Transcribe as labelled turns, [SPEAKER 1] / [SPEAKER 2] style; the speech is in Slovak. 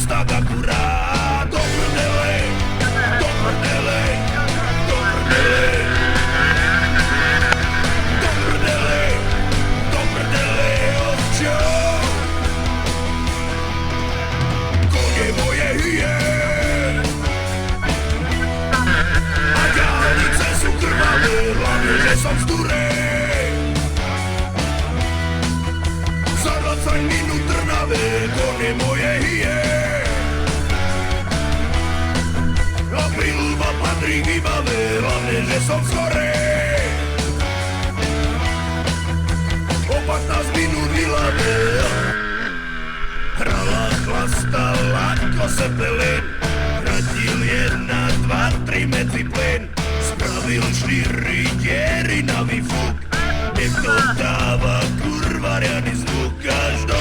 [SPEAKER 1] tak akurát. Do prdele, do prdele, do prdele, do prdele, do prdele, ovčo. Konie moje hyen a diaľnice sú krvavé, hlavne, že som zdúrej. Za 20 minút Trnave, konie moje hyen a príľuba patrí vybavé, hlavne, že som skorej. O 15 minút vylavé hrala, chlastala ako Zeppelin, radil 1, 2, 3 medzi plyn, spravil 4 diery na výfuk, nech to dáva kurva riadny zvuk až do